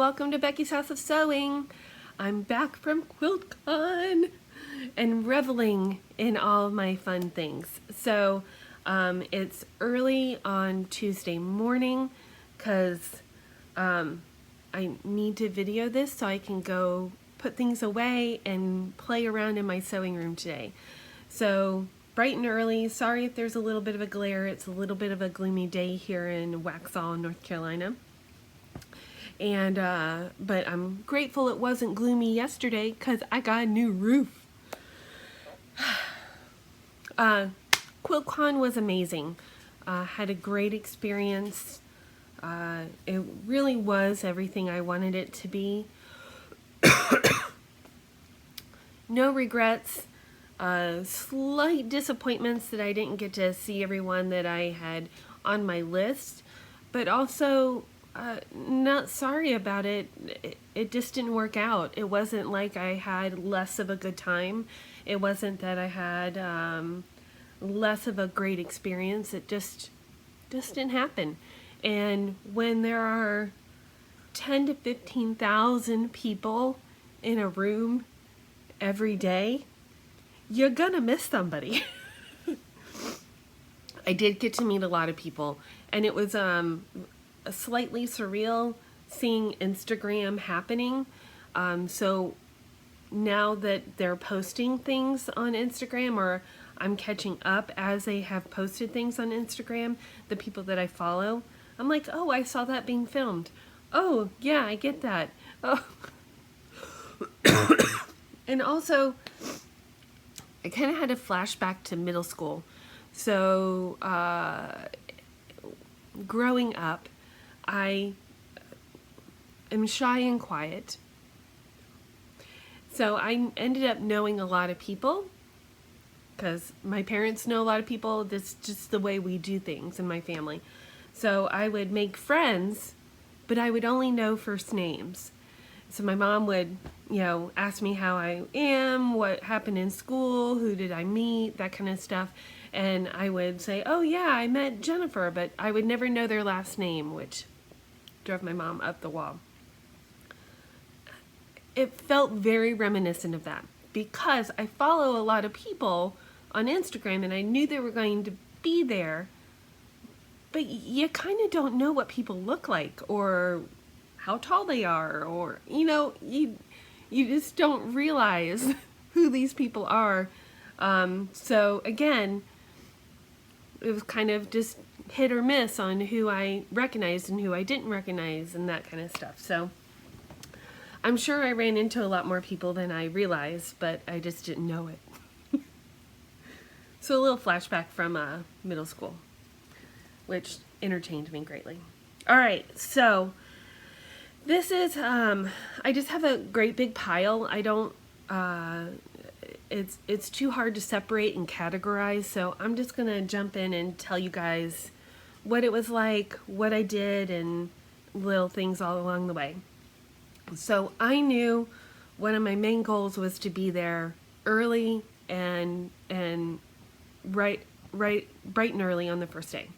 welcome to Becky's House of Sewing. I'm back from QuiltCon and reveling in all of my fun things. So it's early on Tuesday morning because I need to video this so I can go put things away and play around in my sewing room today. So bright and early, sorry if there's a little bit of a glare. It's a little bit of a gloomy day here in Waxhaw, North Carolina. And but I'm grateful it wasn't gloomy yesterday because I got a new roof. QuiltCon was amazing. Had a great experience. It really was everything I wanted it to be. No regrets. Slight disappointments that I didn't get to see everyone that I had on my list, but also not sorry about it. It just didn't work out. It wasn't like I had less of a good time. It wasn't that I had less of a great experience. It just didn't happen. And when there are 10 to 15,000 people in a room every day, you're gonna miss somebody. I did get to meet a lot of people, and it was slightly surreal seeing Instagram happening. So now that they're posting things on Instagram, or I'm catching up as they have posted things on Instagram, the people that I follow, I'm like, oh, I saw that being filmed. Oh, yeah, I get that. Oh. And also, I kind of had a flashback to middle school. So, growing up, I am shy and quiet. So I ended up knowing a lot of people because my parents know a lot of people. That's just the way we do things in my family. So I would make friends, but I would only know first names. So my mom would, ask me how I am, what happened in school, who did I meet, that kind of stuff. And I would say, oh yeah, I met Jennifer, but I would never know their last name, which drove my mom up the wall. It felt very reminiscent of that because I follow a lot of people on Instagram and I knew they were going to be there, but you kind of don't know what people look like or how tall they are, or, you just don't realize who these people are. So again, it was kind of just hit or miss on who I recognized and who I didn't recognize and that kind of stuff. So I'm sure I ran into a lot more people than I realized, but I just didn't know it. So a little flashback from middle school, which entertained me greatly. All right, so this is, I just have a great big pile. I don't, it's too hard to separate and categorize, so I'm just going to jump in and tell you guys what it was like, what I did, and little things all along the way. So I knew one of my main goals was to be there early and bright and early on the first day.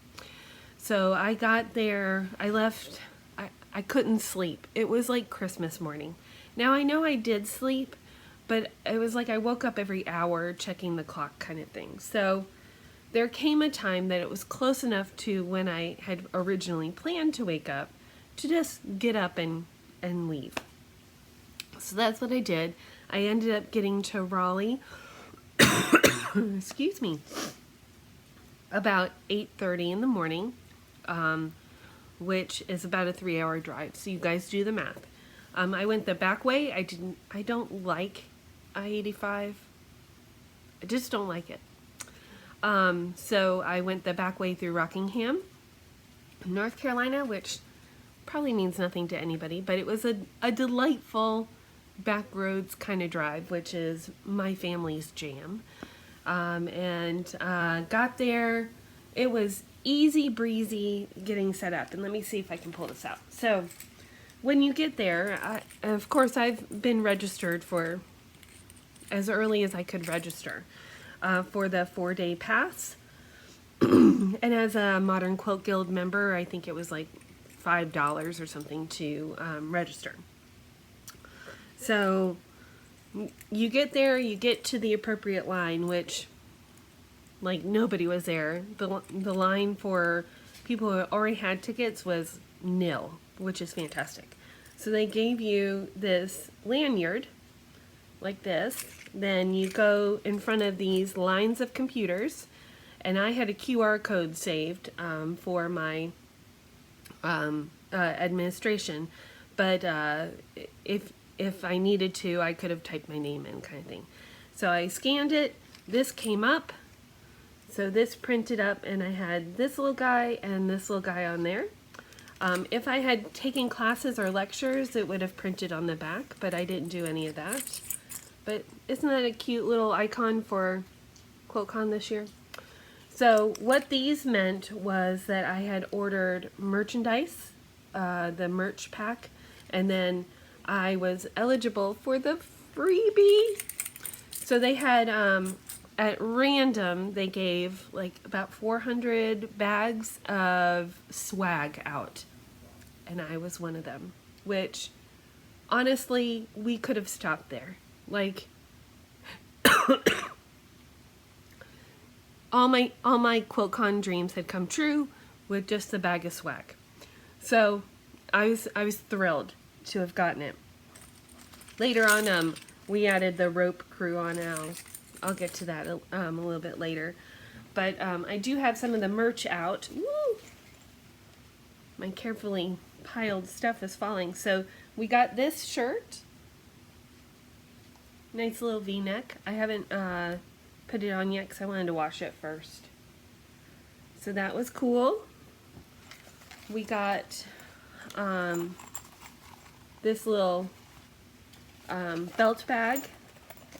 So I got there, I left, I couldn't sleep. It was like Christmas morning. Now I know I did sleep, but it was like I woke up every hour checking the clock kind of thing. So there came a time that it was close enough to when I had originally planned to wake up to just get up and leave. So that's what I did. I ended up getting to Raleigh, excuse me, about 8:30 in the morning, which is about a 3-hour drive. So you guys do the math. I went the back way. I don't like I-85. I just don't like it. So I went the back way through Rockingham, North Carolina, which probably means nothing to anybody, but it was a delightful back roads kind of drive, which is my family's jam. And got there. It was easy breezy getting set up. And let me see if I can pull this out. So when you get there, of course I've been registered for as early as I could register for the 4-day pass. And as a Modern Quilt Guild member, I think it was like $5 or something to register. So you get there, you get to the appropriate line, which, like, nobody was there. The line for people who already had tickets was nil, which is fantastic. So they gave you this lanyard like this. Then you go in front of these lines of computers, and I had a QR code saved for my administration, but if I needed to, I could have typed my name in, kind of thing. So I scanned it. This came up. So this printed up, and I had this little guy and this little guy on there. If I had taken classes or lectures, it would have printed on the back, but I didn't do any of that. But isn't that a cute little icon for QuiltCon this year? So what these meant was that I had ordered merchandise, the merch pack, and then I was eligible for the freebie. So they had, at random, they gave like about 400 bags of swag out. And I was one of them, which honestly, we could have stopped there. Like, all my QuiltCon dreams had come true with just the bag of swag. So I was thrilled to have gotten it. Later on, we added the rope crew on. I'll get to that a little bit later. But I do have some of the merch out. Woo! My carefully piled stuff is falling. So we got this shirt. Nice little V-neck. I haven't put it on yet because I wanted to wash it first. So that was cool. We got this little belt bag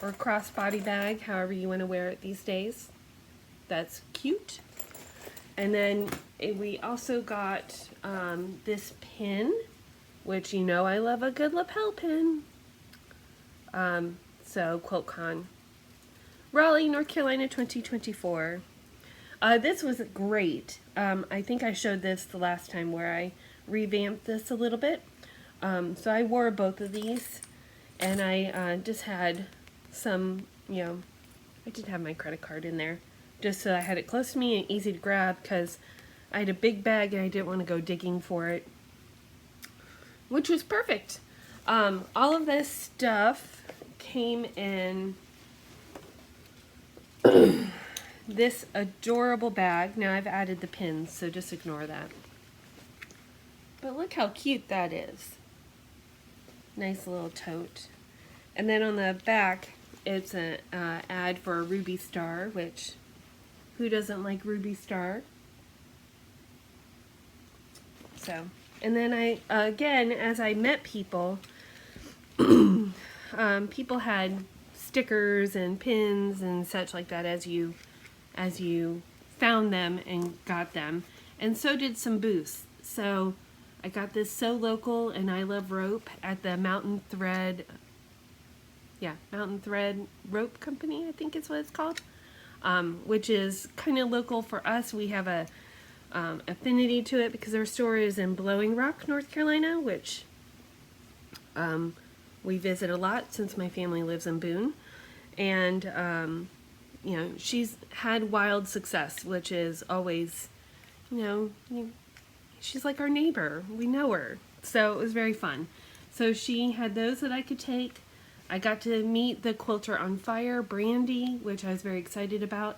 or crossbody bag, however you want to wear it these days. That's cute. And then we also got this pin, which you know I love a good lapel pin. So QuiltCon, Raleigh, North Carolina 2024. This was great. I think I showed this the last time where I revamped this a little bit. So I wore both of these, and I just had some, I did have my credit card in there, just so I had it close to me and easy to grab, because I had a big bag and I didn't want to go digging for it, which was perfect. All of this stuff came in this adorable bag. Now I've added the pins, so just ignore that. But look how cute that is. Nice little tote. And then on the back, it's an ad for a Ruby Star, which, who doesn't like Ruby Star? So, and then I, again, as I met people, people had stickers and pins and such like that as you found them and got them. And so did some booths. So I got this So Local and I Love Rope at the Mountain Thread Rope Company, I think is what it's called, which is kind of local for us. We have a affinity to it because our store is in Blowing Rock, North Carolina, which we visit a lot since my family lives in Boone. And she's had wild success, which is always, she's like our neighbor. We know her. So it was very fun. So she had those that I could take. I got to meet the Quilter on Fire, Brandy, which I was very excited about.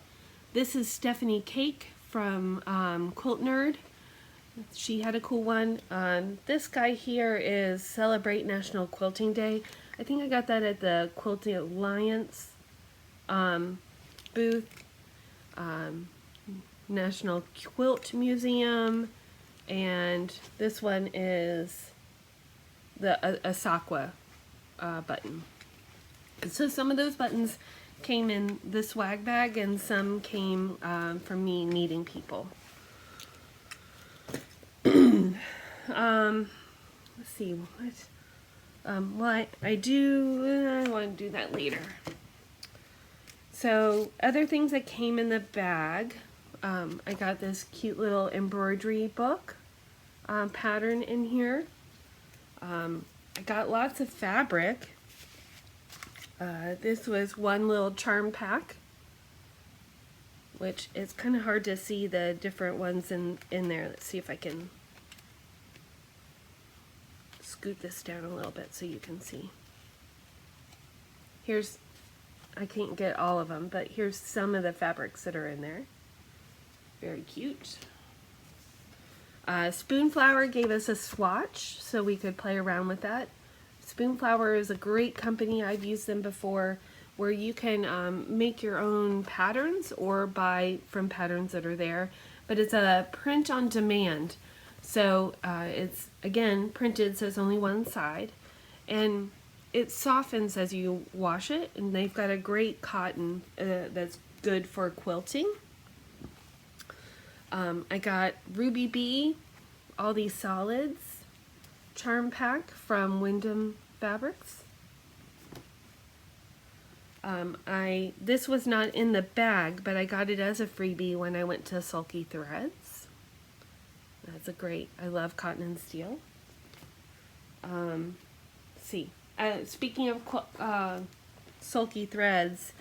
This is Stephanie Cake from Quilt Nerd. She had a cool one. This guy here is Celebrate National Quilting Day. I think I got that at the Quilting Alliance booth. National Quilt Museum. And this one is the Asakwa button. So some of those buttons came in the swag bag and some came from me meeting people. Let's see, what? Well, I want to do that later. So other things that came in the bag, I got this cute little embroidery book. pattern in here. I got lots of fabric. This was one little charm pack, which it's kind of hard to see the different ones in there. Let's see if I can scoot this down a little bit so you can see. Here's, I can't get all of them, but here's some of the fabrics that are in there. Very cute. Spoonflower gave us a swatch so we could play around with that. Spoonflower is a great company. I've used them before, where you can make your own patterns or buy from patterns that are there, but it's a print on demand. So it's, again, printed, so it's only one side, and it softens as you wash it, and they've got a great cotton that's good for quilting. I got Ruby Bee, all these solids, charm pack from Wyndham Fabrics. This was not in the bag, but I got it as a freebie when I went to Sulky Threads. That's a great, I love cotton and steel. Speaking of Sulky Threads,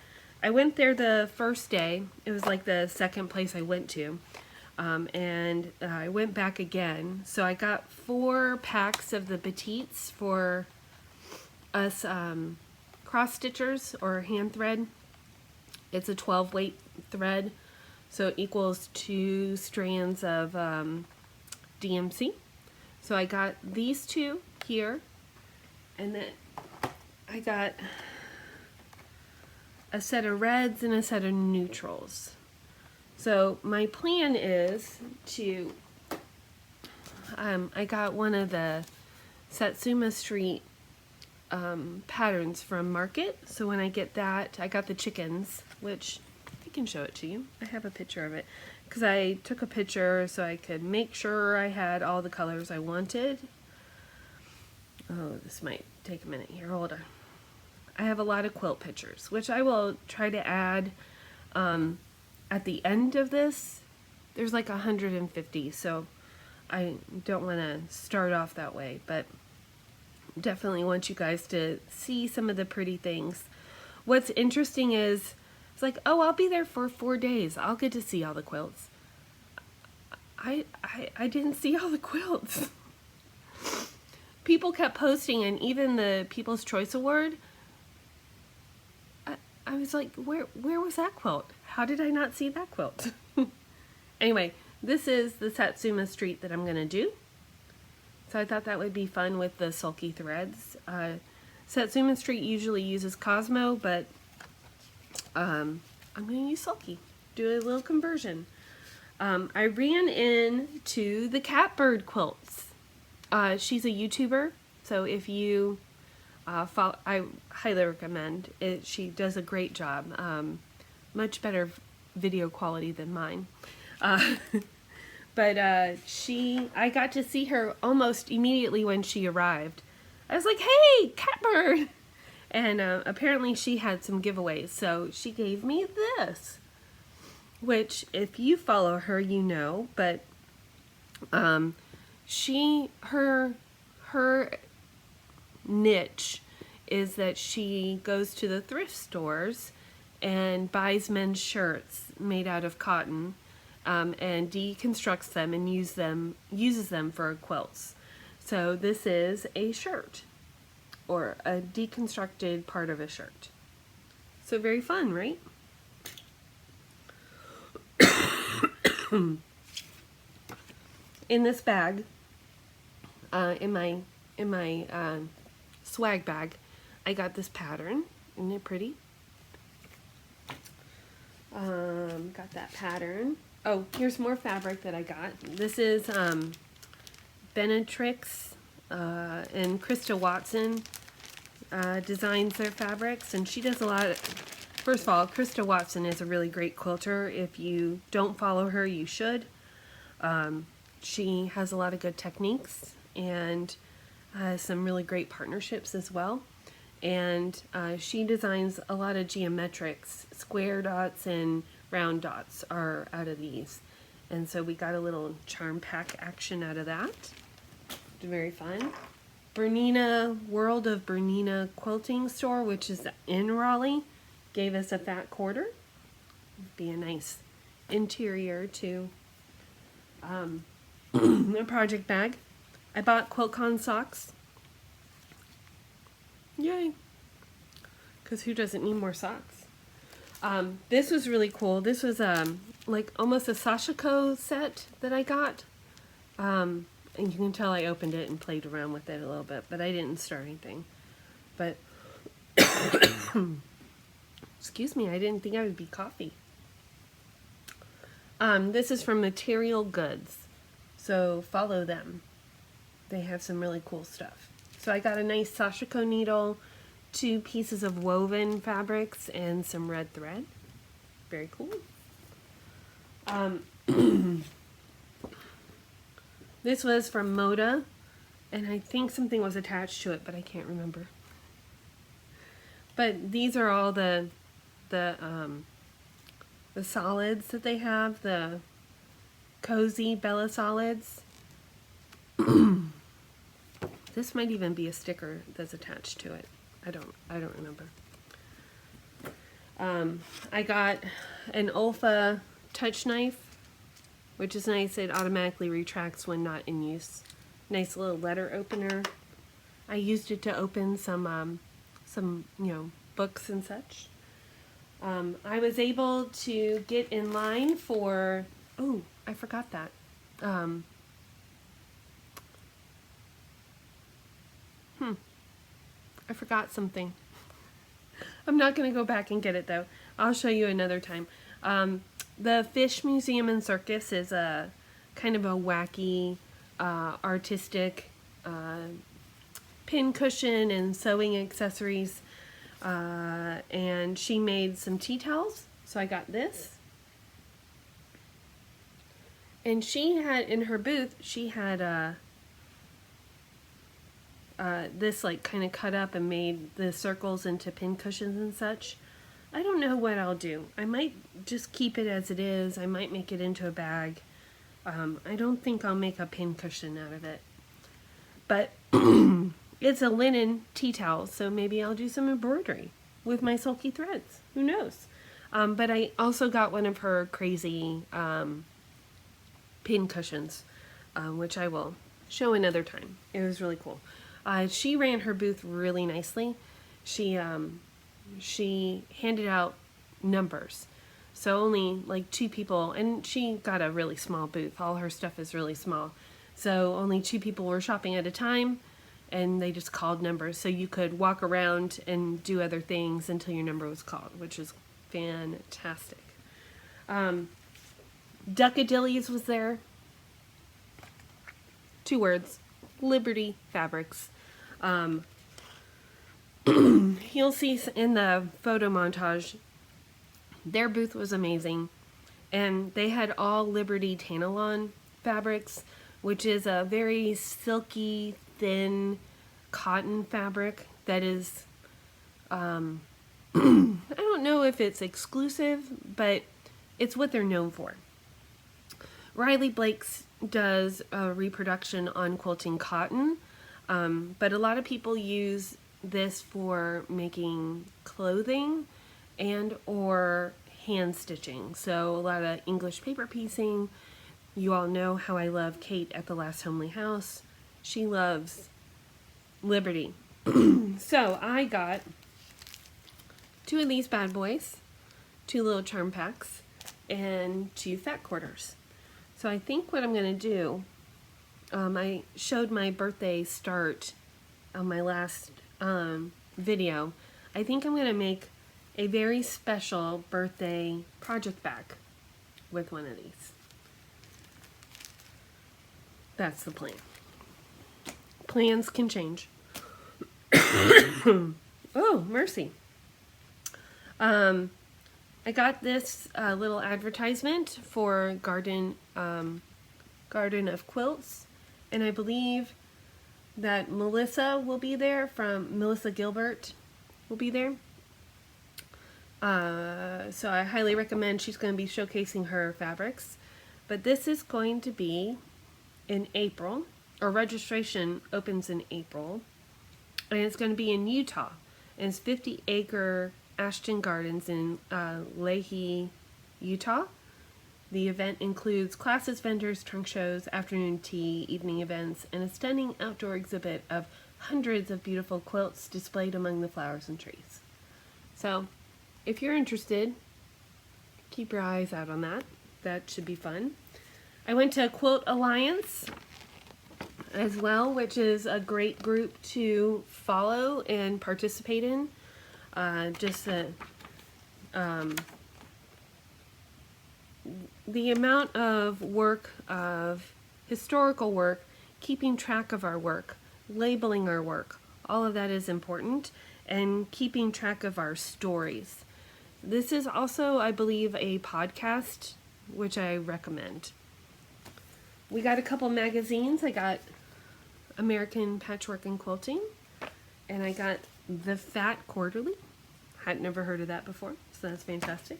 I went there the first day. It was like the second place I went to. And I went back again. So I got 4 packs of the petites for us cross stitchers or hand thread. It's a 12 weight thread, so it equals 2 strands of DMC. So I got these 2 here, and then I got a set of reds and a set of neutrals. So my plan is to, I got one of the Satsuma Street patterns from Market. So when I get that, I got the chickens, which I can show it to you. I have a picture of it because I took a picture so I could make sure I had all the colors I wanted. Oh, this might take a minute here. Hold on. I have a lot of quilt pictures, which I will try to add at the end of this. There's like 150, so I don't want to start off that way, but definitely want you guys to see some of the pretty things. What's interesting is, it's like, oh, I'll be there for 4 days. I'll get to see all the quilts. I didn't see all the quilts. People kept posting, and even the People's Choice Award, I was like, where was that quilt? How did I not see that quilt? Anyway, this is the Satsuma Street that I'm going to do. So I thought that would be fun with the Sulky Threads. Satsuma Street usually uses Cosmo, but I'm going to use Sulky. Do a little conversion. I ran into the Catbird Quilts. She's a YouTuber, so if you follow, I highly recommend it. She does a great job. Much better video quality than mine. But I got to see her almost immediately when she arrived. I was like, hey, Catbird! And apparently she had some giveaways, so she gave me this. Which, if you follow her, you know, but her niche is that she goes to the thrift stores and buys men's shirts made out of cotton, and deconstructs them and uses them for quilts. So this is a shirt, or a deconstructed part of a shirt. So very fun, right? In this bag, in my swag bag, I got this pattern. Isn't it pretty? Got that pattern. Oh, here's more fabric that I got. This is Benetrix and Krista Watson designs their fabrics, and she does a lot of, first of all, Krista Watson is a really great quilter. If you don't follow her, you should. She has a lot of good techniques and some really great partnerships as well. And she designs a lot of geometrics. Square dots and round dots are out of these. And so we got a little charm pack action out of that. Very fun. Bernina, World of Bernina Quilting Store, which is in Raleigh, gave us a fat quarter. Be a nice interior to a project bag. I bought QuiltCon socks. Yay! Because who doesn't need more socks? This was really cool. This was like almost a Sashiko set that I got. And you can tell I opened it and played around with it a little bit, but I didn't start anything. But excuse me, I didn't think I would be coffee. This is from Material Goods, so follow them. They have some really cool stuff. So I got a nice Sashiko needle, 2 pieces of woven fabrics, and some red thread. Very cool. This was from Moda, and I think something was attached to it, but I can't remember. But these are all the solids that they have, the cozy Bella solids. This might even be a sticker that's attached to it. I don't remember. I got an Olfa touch knife, which is nice. It automatically retracts when not in use. Nice little letter opener. I used it to open some books and such. I was able to get in line for, oh, I forgot that. I forgot something. I'm not going to go back and get it though. I'll show you another time. The Fish Museum and Circus is a kind of a wacky, artistic pin cushion and sewing accessories. And she made some tea towels, so I got this. And she had, in her booth, she had this like kind of cut up and made the circles into pin cushions and such. I don't know what I'll do. I might just keep it as it is. I might make it into a bag. I don't think I'll make a pin cushion out of it. But it's a linen tea towel, so maybe I'll do some embroidery with my sulky threads. Who knows? But I also got one of her crazy pin cushions, which I will show another time. It was really cool. She ran her booth really nicely. She handed out numbers. So only like 2 people, and she got a really small booth. All her stuff is really small. So only 2 people were shopping at a time, and they just called numbers. So you could walk around and do other things until your number was called, which is fantastic. Duckadillies was there. 2 words. Liberty Fabrics. You'll see in the photo montage, their booth was amazing, and they had all Liberty Tanalon fabrics, which is a very silky, thin cotton fabric that is, I don't know if it's exclusive, but it's what they're known for. Riley Blake's does a reproduction on quilting cotton, but a lot of people use this for making clothing and or hand stitching. So a lot of English paper piecing. You all know how I love Kate at the Last Homely House. She loves Liberty. So I got 2 of these bad boys, 2 little charm packs, and 2 fat quarters. So I think what I'm going to do, I showed my birthday start on my last video. I think I'm going to make a very special birthday project bag with one of these. That's the plan. Plans can change. Oh, mercy. I got this little advertisement for Garden of Quilts, and I believe that Melissa will be there, from Melissa Gilbert will be there. So I highly recommend. She's going to be showcasing her fabrics. But this is going to be in April, or registration opens in April, and it's going to be in Utah. And it's 50-acre Ashton Gardens in Leahy, Utah. The event includes classes, vendors, trunk shows, afternoon tea, evening events, and a stunning outdoor exhibit of hundreds of beautiful quilts displayed among the flowers and trees. So, if you're interested, keep your eyes out on that. That should be fun. I went to Quilt Alliance as well, which is a great group to follow and participate in. The amount of work, of historical work, keeping track of our work, labeling our work, all of that is important, and keeping track of our stories. This is also, I believe, a podcast, which I recommend. We got a couple magazines. I got American Patchwork and Quilting, and I got The Fat Quarterly. Had never heard of that before, so that's fantastic.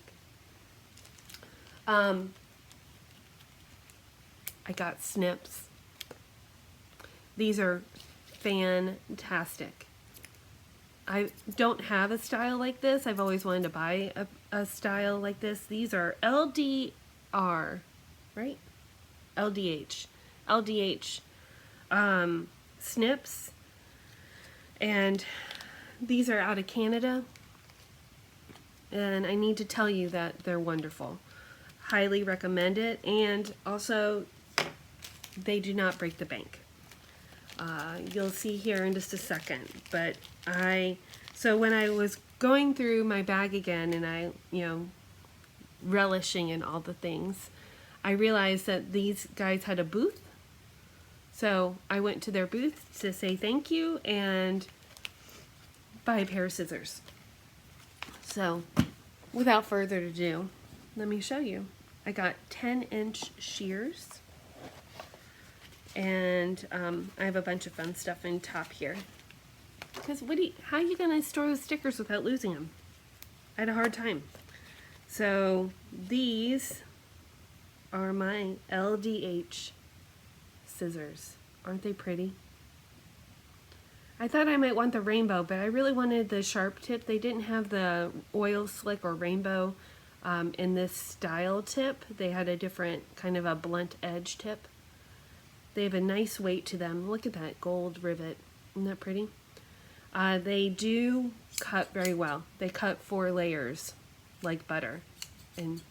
I got Snips. These are fantastic. I don't have a style like this. I've always wanted to buy a style like this. These are LDR, right? LDH snips, and these are out of Canada, and I need to tell you that they're wonderful. Highly recommend it, and also they do not break the bank. You'll see here in just a second, but so when I was going through my bag again and I, relishing in all the things, I realized that these guys had a booth. So I went to their booth to say thank you and buy a pair of scissors. So without further ado, let me show you. I got 10-inch shears, and I have a bunch of fun stuff in top here. Because how are you going to store the stickers without losing them? I had a hard time. So these are my LDH scissors. Aren't they pretty? I thought I might want the rainbow, but I really wanted the sharp tip. They didn't have the oil slick or rainbow in this style tip. They had a different kind of a blunt edge tip. They have a nice weight to them. Look at that gold rivet. Isn't that pretty? They do cut very well. They cut 4 layers like butter. And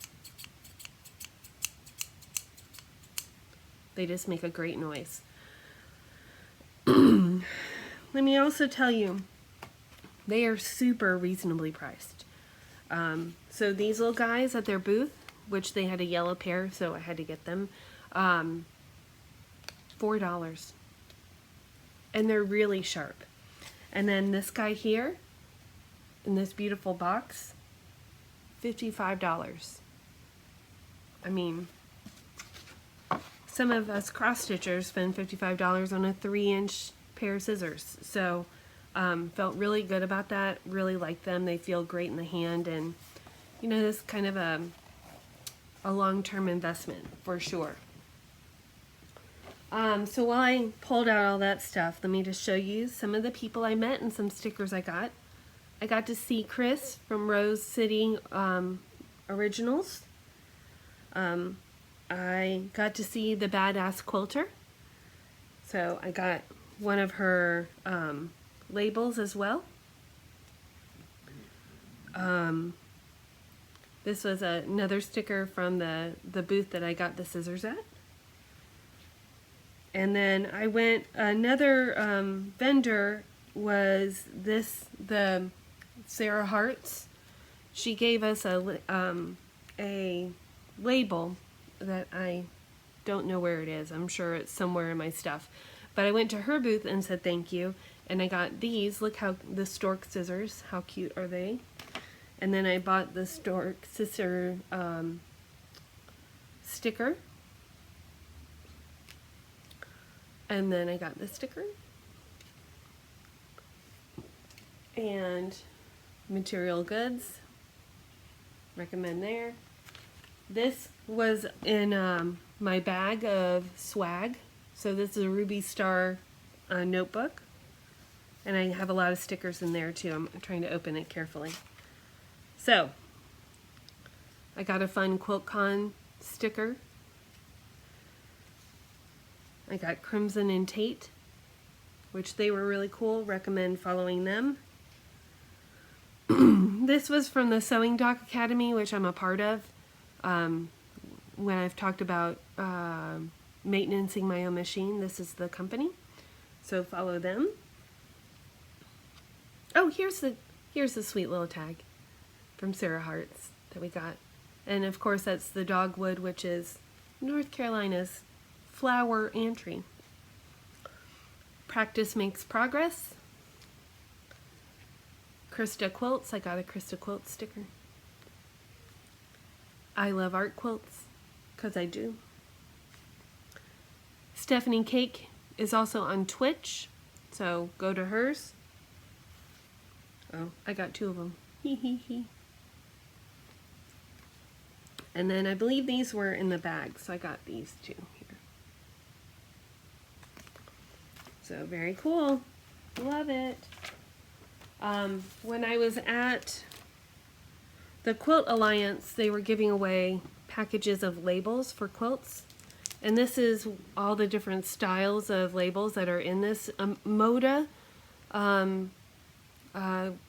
they just make a great noise. Let me also tell you, they are super reasonably priced. So these little guys at their booth, which they had a yellow pair, so I had to get them, $4. And they're really sharp. And then this guy here, in this beautiful box, $55. I mean, some of us cross-stitchers spend $55 on a 3-inch pair of scissors. So, felt really good about that. Really like them. They feel great in the hand, and this is kind of a long-term investment for sure. So while I pulled out all that stuff, let me just show you some of the people I met and some stickers I got. I got to see Chris from Rose City Originals. I got to see the Badass Quilter. So I got one of her labels as well. This was another sticker from the booth that I got the scissors at. And then I went, another vendor was the Sarah Hart's. She gave us a label that I don't know where it is. I'm sure it's somewhere in my stuff. But I went to her booth and said thank you. And I got these. Look how the stork scissors. How cute are they? And then I bought the stork scissor sticker. And then I got the sticker. And Material Goods. Recommend there. This was in my bag of swag. So this is a Ruby Star notebook. And I have a lot of stickers in there too. I'm trying to open it carefully. So, I got a fun QuiltCon sticker. I got Crimson and Tate, which they were really cool. Recommend following them. This was from the Sewing Doc Academy, which I'm a part of. When I've talked about maintaining my own machine, this is the company. So follow them. Oh, here's the sweet little tag from Sarah Hart's that we got. And of course that's the dogwood, which is North Carolina's flower and tree. Practice makes progress. Krista Quilts, I got a Krista Quilt sticker. I love art quilts, because I do. Stephanie Cake is also on Twitch, so go to hers. Oh, I got 2 of them. And then I believe these were in the bag, so I got these 2 here. So very cool. Love it. When I was at the Quilt Alliance, they were giving away packages of labels for quilts. And this is all the different styles of labels that are in this. Moda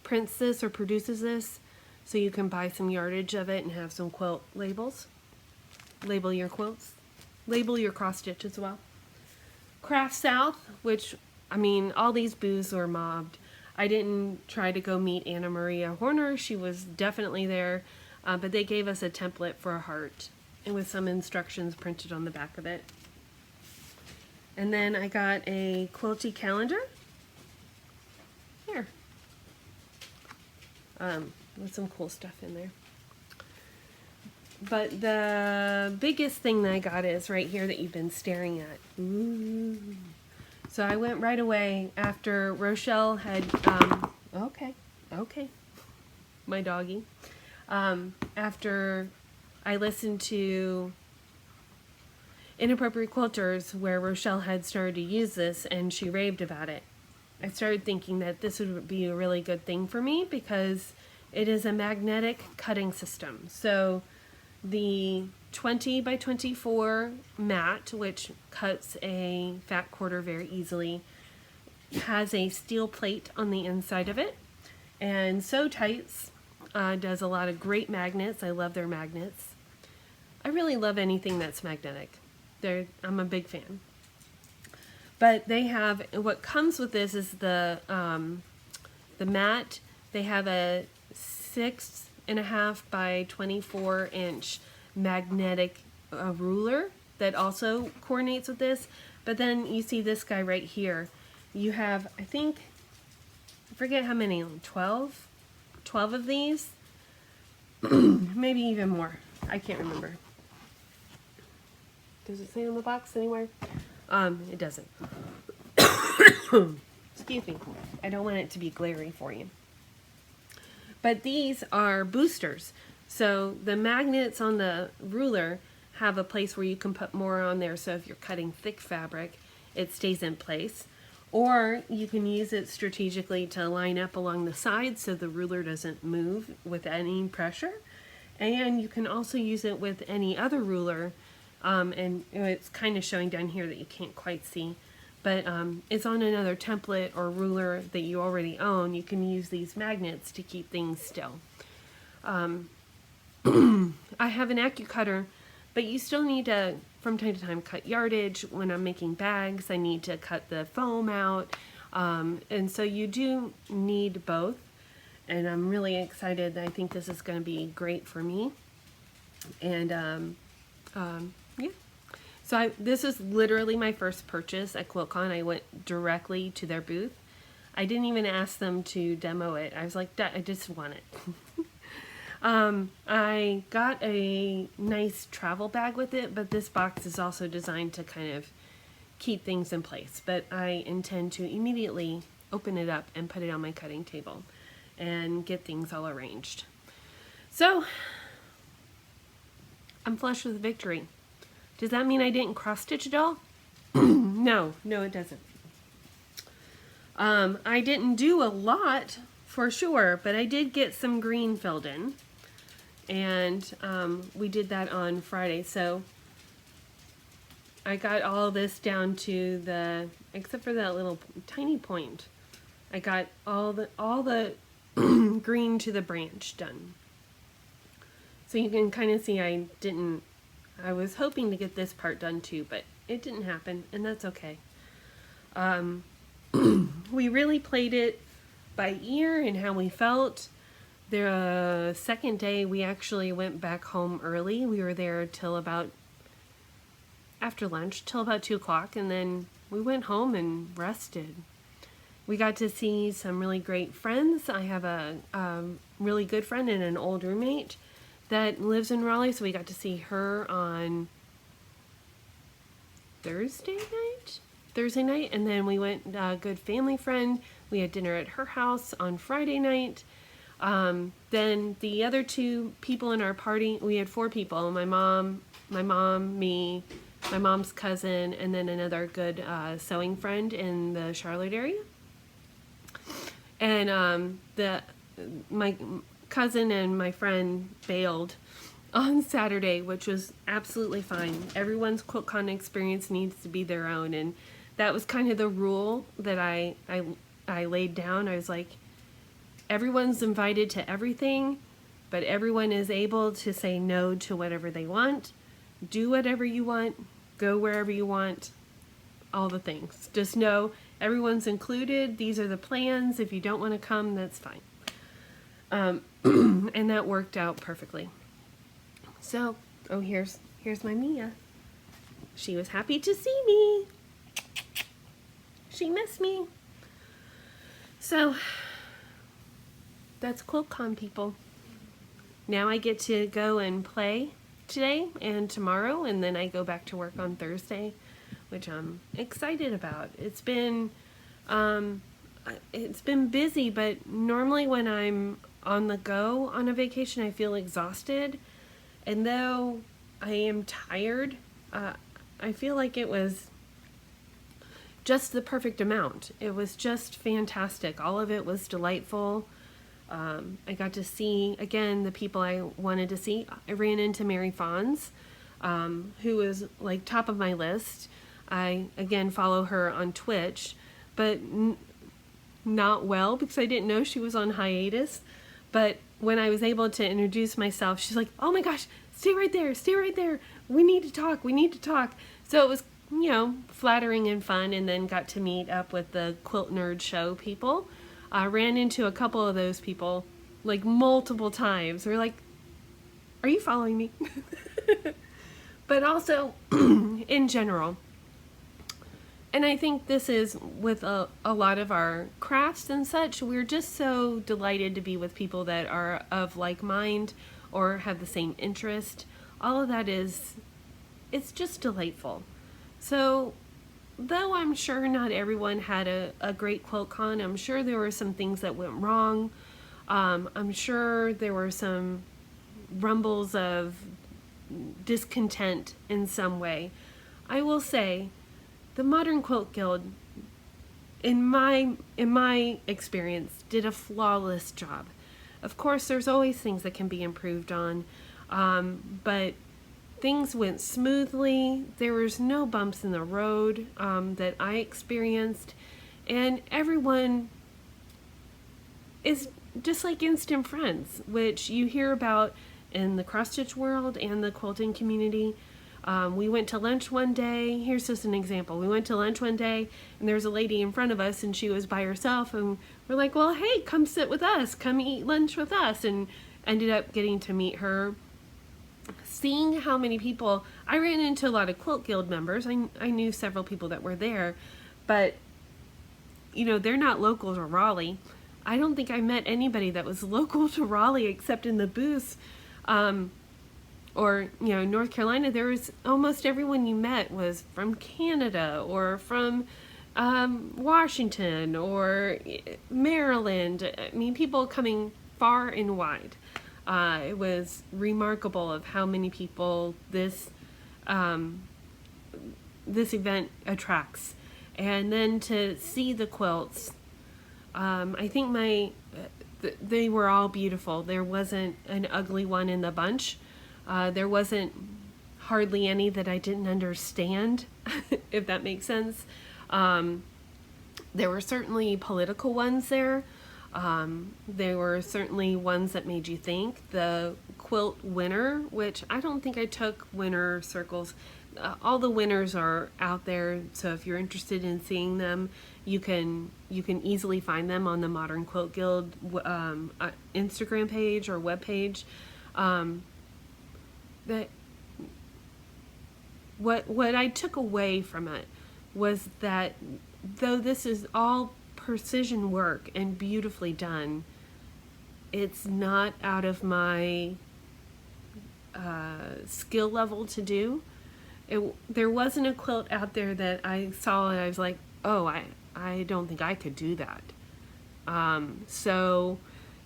prints this or produces this, so you can buy some yardage of it and have some quilt labels. Label your quilts. Label your cross stitch as well. Craft South, which, I mean, all these booths were mobbed. I didn't try to go meet Anna Maria Horner. She was definitely there, but they gave us a template for a heart and with some instructions printed on the back of it. And then I got a quilty calendar. Here. With some cool stuff in there. But the biggest thing that I got is right here that you've been staring at. Ooh. So I went right away after Rochelle had, okay, my doggy. After I listened to Inappropriate Quilters, where Rochelle had started to use this and she raved about it, I started thinking that this would be a really good thing for me because it is a magnetic cutting system. So the 20 by 24 mat, which cuts a fat quarter very easily, has a steel plate on the inside of it. And Sew Tights does a lot of great magnets. I love their magnets. I really love anything that's magnetic. I'm a big fan. But they have, what comes with this is the mat. They have a 6.5 by 24 inch magnetic ruler that also coordinates with this. But then you see this guy right here. You have, I think, I forget how many, 12 of these, maybe even more. I can't remember. Does it say on the box anywhere? It doesn't. Excuse me. I don't want it to be glary for you. But these are boosters. So the magnets on the ruler have a place where you can put more on there, so if you're cutting thick fabric, it stays in place. Or you can use it strategically to line up along the sides so the ruler doesn't move with any pressure. And you can also use it with any other ruler, and it's kind of showing down here that you can't quite see, but it's on another template or ruler that you already own. You can use these magnets to keep things still. I have an AccuCutter, but you still need to, from time to time, cut yardage. When I'm making bags, I need to cut the foam out. And so you do need both. And I'm really excited. I think this is going to be great for me. And yeah. So this is literally my first purchase at QuiltCon. I went directly to their booth. I didn't even ask them to demo it. I was like, I just want it. I got a nice travel bag with it, but this box is also designed to kind of keep things in place. But I intend to immediately open it up and put it on my cutting table and get things all arranged. So I'm flush with victory. Does that mean I didn't cross stitch at all? No, it doesn't. I didn't do a lot for sure, but I did get some green filled in, and we did that on Friday. So I got all this down to the, except for that little tiny point, I got all the green to the branch done. So you can kind of see I was hoping to get this part done too, but it didn't happen, and that's okay. We really played it by ear and how we felt. The second day we actually went back home early. We were there till about after lunch, till about 2 o'clock, and then we went home and rested. We got to see some really great friends. I have a really good friend and an old roommate that lives in Raleigh, so we got to see her on Thursday night, and then we went, a good family friend, we had dinner at her house on Friday night. Then the other 2 people in our party, we had 4 people, my mom, me, my mom's cousin, and then another good sewing friend in the Charlotte area. And my cousin and my friend bailed on Saturday, which was absolutely fine. Everyone's QuiltCon experience needs to be their own, and that was kind of the rule that I laid down. I was like, everyone's invited to everything, but everyone is able to say no to whatever they want, do whatever you want, go wherever you want, all the things. Just know everyone's included. These are the plans. If you don't want to come, that's fine. And that worked out perfectly. So, oh, here's my Mia. She was happy to see me. She missed me. So, that's QuiltCon, people. Now I get to go and play today and tomorrow, and then I go back to work on Thursday, which I'm excited about. It's been busy, but normally when I'm on the go on a vacation, I feel exhausted. And though I am tired, I feel like it was just the perfect amount. It was just fantastic. All of it was delightful. I got to see, again, the people I wanted to see. I ran into Mary Fons, who was like top of my list. I, again, follow her on Twitch, but not well because I didn't know she was on hiatus. But when I was able to introduce myself, she's like, oh my gosh, stay right there. We need to talk. So it was, flattering and fun, and then got to meet up with the Quilt Nerd Show people. I ran into a couple of those people like multiple times. They're like, are you following me? But also in general. And I think this is with a lot of our crafts and such, we're just so delighted to be with people that are of like mind or have the same interest. All of that it's just delightful. So though I'm sure not everyone had a great QuiltCon, I'm sure there were some things that went wrong. I'm sure there were some rumbles of discontent in some way. I will say, the Modern Quilt Guild, in my experience, did a flawless job. Of course, there's always things that can be improved on, but things went smoothly. There was no bumps in the road that I experienced, and everyone is just like instant friends, which you hear about in the cross-stitch world and the quilting community. We went to lunch one day. Here's just an example. We went to lunch one day, and there's a lady in front of us, and she was by herself, and we're like, well, hey, come sit with us, come eat lunch with us, and ended up getting to meet her. Seeing how many people, I ran into a lot of Quilt Guild members. I knew several people that were there, but they're not local to Raleigh. I don't think I met anybody that was local to Raleigh except in the booths. Or North Carolina. There was almost everyone you met was from Canada or from Washington or Maryland. I mean, people coming far and wide. It was remarkable of how many people this event attracts. And then to see the quilts, I think they were all beautiful. There wasn't an ugly one in the bunch. There wasn't hardly any that I didn't understand, if that makes sense. There were certainly political ones there. There were certainly ones that made you think. The quilt winner, which I don't think I took winner circles. All the winners are out there, so if you're interested in seeing them, you can easily find them on the Modern Quilt Guild Instagram page or web page. What I took away from it was that though this is all precision work and beautifully done, it's not out of my skill level to do. There wasn't a quilt out there that I saw and I was like, oh, I don't think I could do that. So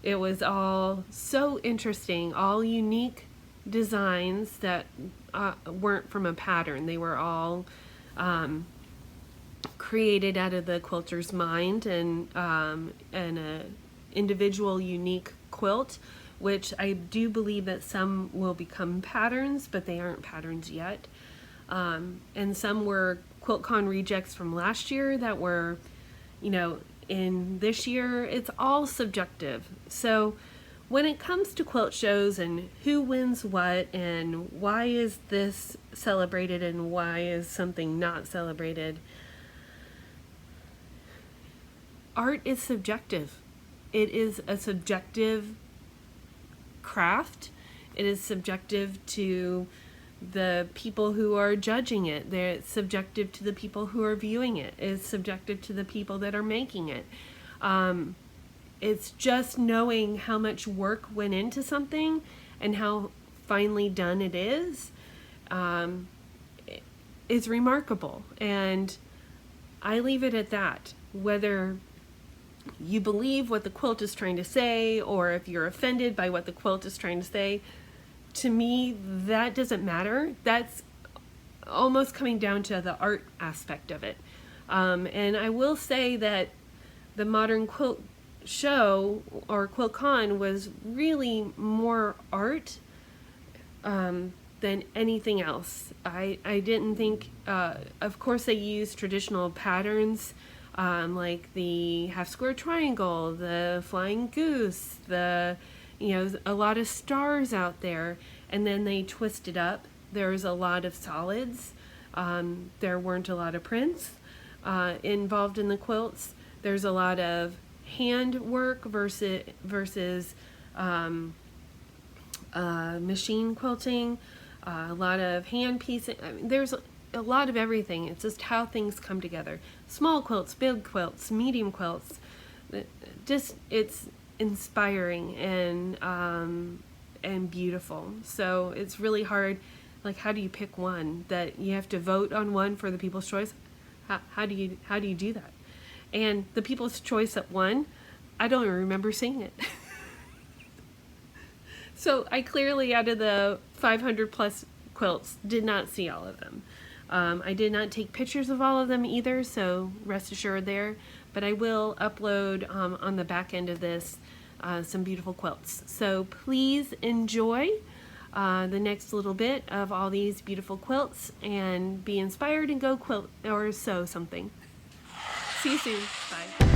it was all so interesting, all unique designs that weren't from a pattern. They were all created out of the quilter's mind and a individual unique quilt, which I do believe that some will become patterns, but they aren't patterns yet. And some were QuiltCon rejects from last year that were, in this year. It's all subjective. So when it comes to quilt shows and who wins what and why is this celebrated and why is something not celebrated, art is subjective. It is a subjective craft. It is subjective to the people who are judging it. They're subjective to the people who are viewing it. It's subjective to the people that are making it. It's just knowing how much work went into something and how finely done it is remarkable. And I leave it at that. Whether you believe what the quilt is trying to say or if you're offended by what the quilt is trying to say, to me, that doesn't matter. That's almost coming down to the art aspect of it. And I will say that the Modern Quilt Show or QuiltCon was really more art than anything else. I didn't think, of course they used traditional patterns like the half square triangle, the flying goose, a lot of stars out there, and then they twisted up. There's a lot of solids. There weren't a lot of prints involved in the quilts. There's a lot of hand work versus machine quilting, a lot of hand piecing. I mean, there's a lot of everything. It's just how things come together. Small quilts, big quilts, medium quilts. It's inspiring and beautiful. So it's really hard. Like, how do you pick one that you have to vote on one for the People's Choice? How do you do that? And the People's Choice that won, I don't even remember seeing it. So I clearly, out of the 500 plus quilts, did not see all of them. I did not take pictures of all of them either, so rest assured there. But I will upload on the back end of this some beautiful quilts. So please enjoy the next little bit of all these beautiful quilts and be inspired and go quilt or sew something. See you soon. Bye.